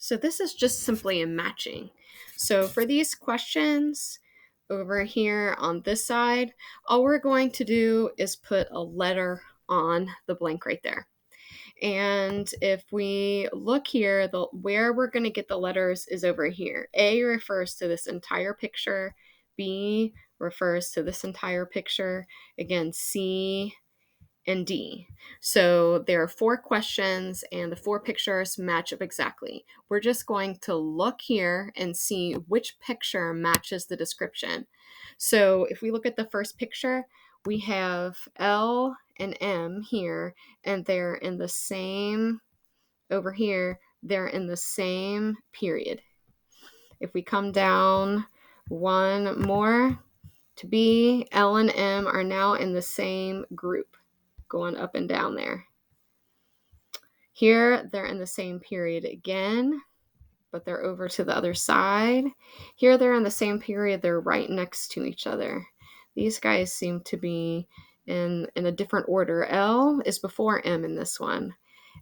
So this is just simply a matching. So for these questions over here on this side, all we're going to do is put a letter on the blank right there. And if we look here, where we're going to get the letters is over here. A refers to this entire picture. B refers to this entire picture. Again, C and D. So there are 4 questions and the 4 pictures match up exactly. We're just going to look here and see which picture matches the description. So if we look at the first picture, we have L and M here, and they're in the same, over here, they're in the same period. If we come down one more to B, L and M are now in the same group, going up and down there. Here, they're in the same period again, but they're over to the other side. Here, they're in the same period. They're right next to each other. These guys seem to be in a different order. L is before M in this one.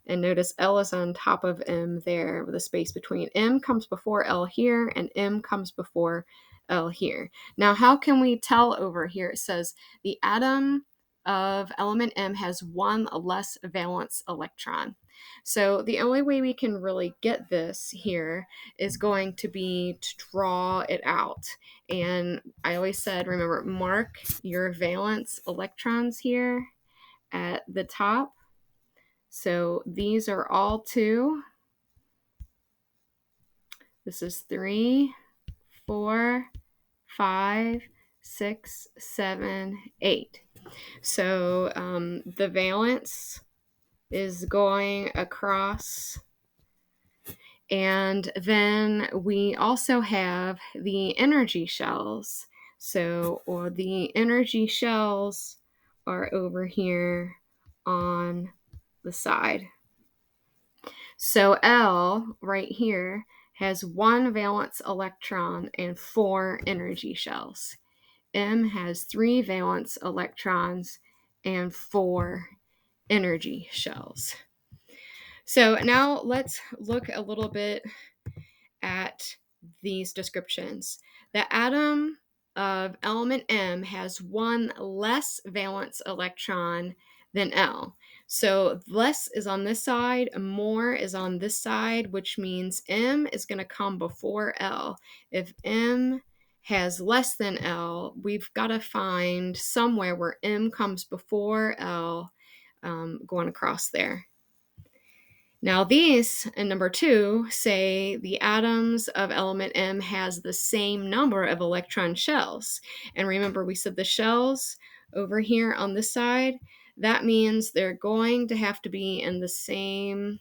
And notice L is on top of M there with a space between. M comes before L here, and M comes before L here. Now, how can we tell over here? It says the atom of element M has 1 less valence electron. So the only way we can really get this here is going to be to draw it out. And I always said, remember, mark your valence electrons here at the top. So these are all 2. This is 3, 4, 5, 6, 7, 8. So the valence is going across. And then we also have the energy shells. So, or the energy shells are over here on the side. So L right here has 1 valence electron and 4 energy shells. M has 3 valence electrons and 4 energy shells. So now let's look a little bit at these descriptions. The atom of element M has 1 less valence electron than L. So less is on this side, more is on this side, which means M is going to come before L. If M has less than L, we've got to find somewhere where M comes before L, going across there. Now these, in number 2, say the atoms of element M has the same number of electron shells. And remember, we said the shells over here on this side, that means they're going to have to be in the same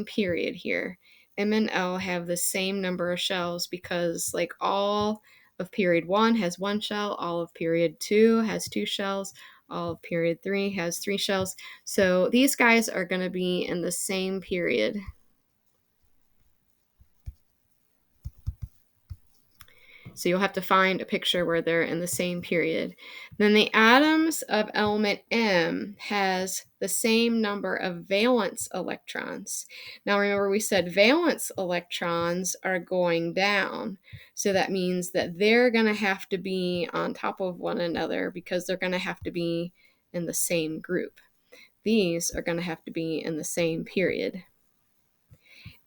period here. M and L have the same number of shells because like all of period 1 has 1 shell, all of period 2 has 2 shells, all of period 3 has 3 shells. So these guys are going to be in the same period. So you'll have to find a picture where they're in the same period. Then the atoms of element M has the same number of valence electrons. Now remember, we said valence electrons are going down. So that means that they're going to have to be on top of one another because they're going to have to be in the same group. These are going to have to be in the same period.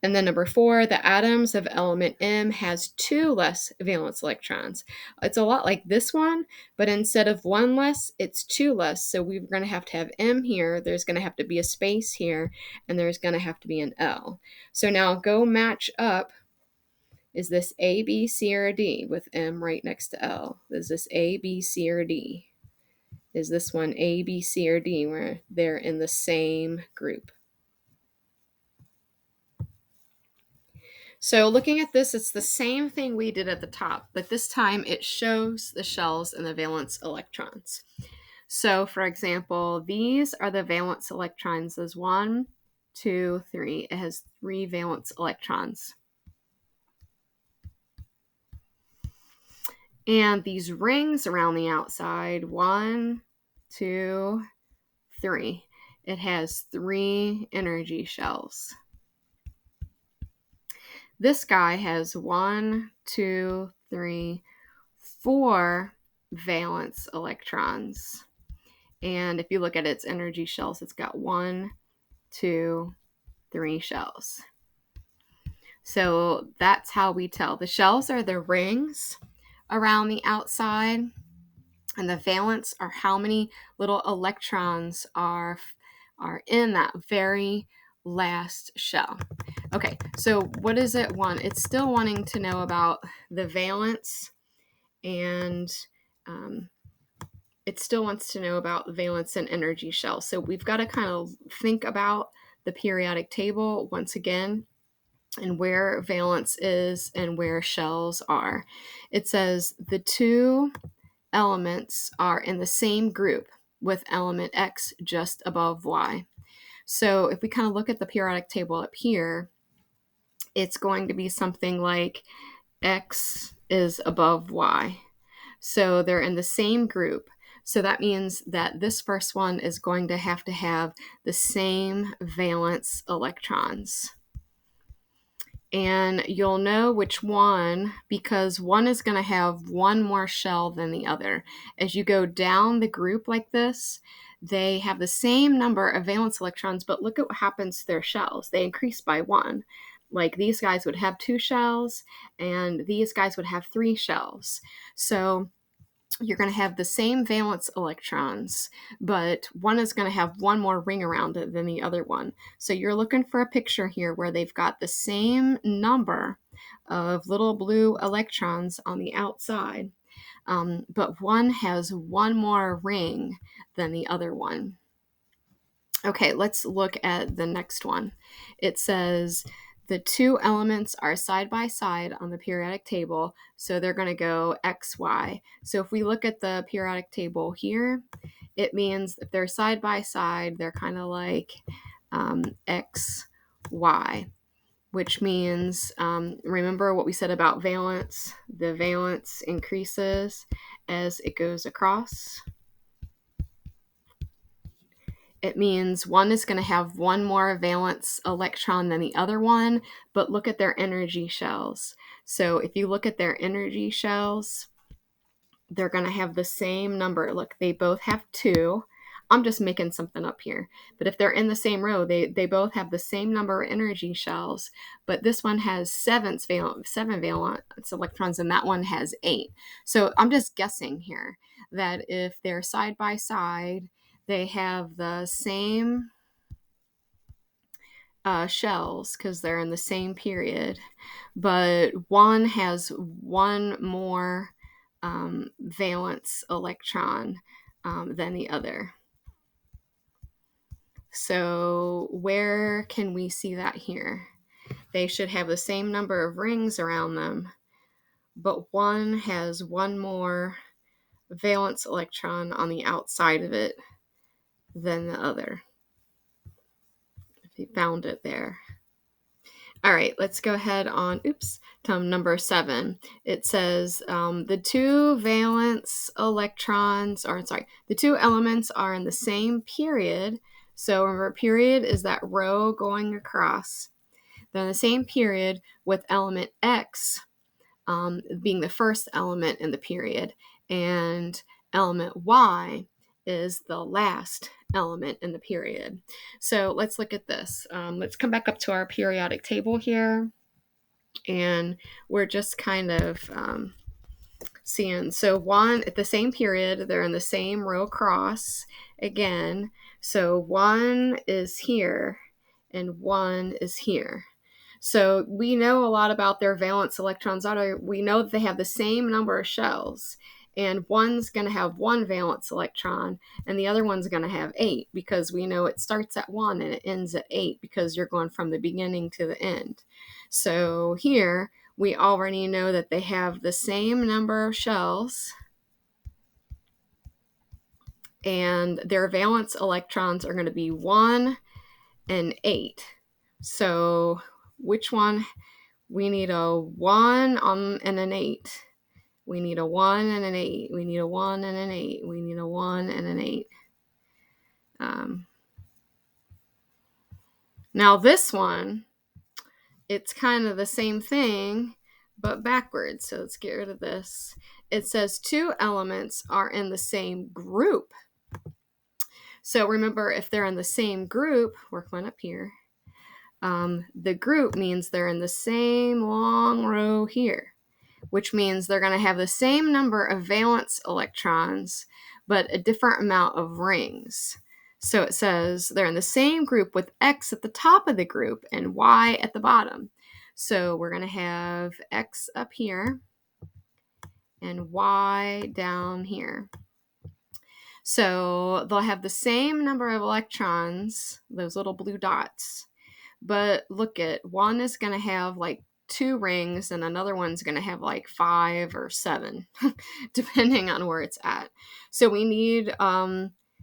And then number 4, the atoms of element M has 2 less valence electrons. It's a lot like this one, but instead of 1 less, it's 2 less. So we're going to have M here, there's going to have to be a space here, and there's going to have to be an L. So now go match up. Is this A, B, C, or D with M right next to L? Is this A, B, C, or D? Is this one A, B, C, or D where they're in the same group? So looking at this, it's the same thing we did at the top, but this time it shows the shells and the valence electrons. So for example, these are the valence electrons. There's 1, 2, 3. It has 3 valence electrons. And these rings around the outside, 1, 2, 3. It has 3 energy shells. This guy has 1, 2, 3, 4 valence electrons. And if you look at its energy shells, it's got 1, 2, 3 shells. So that's how we tell. The shells are the rings around the outside, and the valence are how many little electrons are in that very last shell. Okay, so what does it want? It's still wanting to know about the valence, and it still wants to know about valence and energy shells. So we've got to kind of think about the periodic table once again, and where valence is and where shells are. It says the two elements are in the same group with element X just above Y. So if we kind of look at the periodic table up here, it's going to be something like X is above Y. So they're in the same group. So that means that this first one is going to have the same valence electrons. And you'll know which one because one is going to have one more shell than the other. As you go down the group like this, they have the same number of valence electrons, but look at what happens to their shells. They increase by 1. Like these guys would have 2 shells, and these guys would have 3 shells. So you're going to have the same valence electrons, but one is going to have one more ring around it than the other one. So you're looking for a picture here where they've got the same number of little blue electrons on the outside, but one has one more ring than the other one. Okay, let's look at the next one. It says the two elements are side by side on the periodic table, so they're going to go X, Y. So if we look at the periodic table here, it means if they're side by side, they're kind of like X, Y, which means, remember what we said about valence? The valence increases as it goes across. It means one is going to have one more valence electron than the other one, but look at their energy shells. So if you look at their energy shells, they're going to have the same number. Look, they both have 2. I'm just making something up here. But if they're in the same row, they both have the same number of energy shells, but this one has 7 valence electrons and that one has 8. So I'm just guessing here that if they're side by side, they have the same shells because they're in the same period, but one has one more valence electron than the other. So where can we see that here? They should have the same number of rings around them, but one has one more valence electron on the outside of it than the other. If you found it there. All right, let's go ahead on, to number 7. It says the two elements are in the same period. So remember, period is that row going across. They're in the same period with element X being the first element in the period, and element Y is the last element in the period. So let's look at this. Let's come back up to our periodic table here, and we're just kind of seeing. So one at the same period, they're in the same row cross again. So one is here and one is here. So we know a lot about their valence electrons. We know that they have the same number of shells, and one's going to have 1 valence electron and the other one's going to have 8, because we know it starts at 1 and it ends at 8 because you're going from the beginning to the end. So here we already know that they have the same number of shells, and their valence electrons are going to be 1 and 8. So which one? We need a 1 and an 8. We need a 1 and an 8. We need a 1 and an 8. We need a 1 and an 8. Now this one it's kind of the same thing, but backwards. So let's get rid of this. It says two elements are in the same group. So remember, if they're in the same group, work one up here. The group means they're in the same long row here, which means they're going to have the same number of valence electrons, but a different amount of rings. So it says they're in the same group with X at the top of the group and Y at the bottom. So we're going to have X up here and Y down here. So they'll have the same number of electrons, those little blue dots, but look at one is going to have like 2 rings and another one's going to have like 5 or 7 depending on where it's at. So we need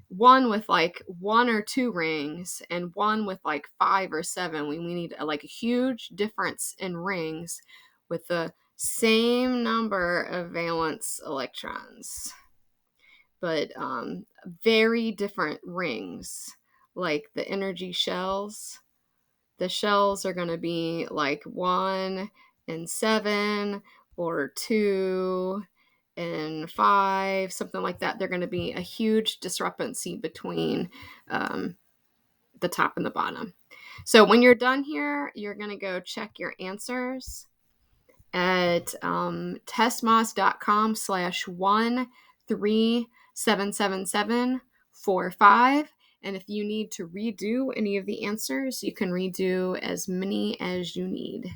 one with like 1 or 2 rings and one with like 5 or 7. We need like a huge difference in rings with the same number of valence electrons, but very different rings. Like the energy shells, the shells are going to be like 1 and 7 or 2 and 5, something like that. They're going to be a huge discrepancy between the top and the bottom. So when you're done here, you're going to go check your answers at testmos.com/1377745. And if you need to redo any of the answers, you can redo as many as you need.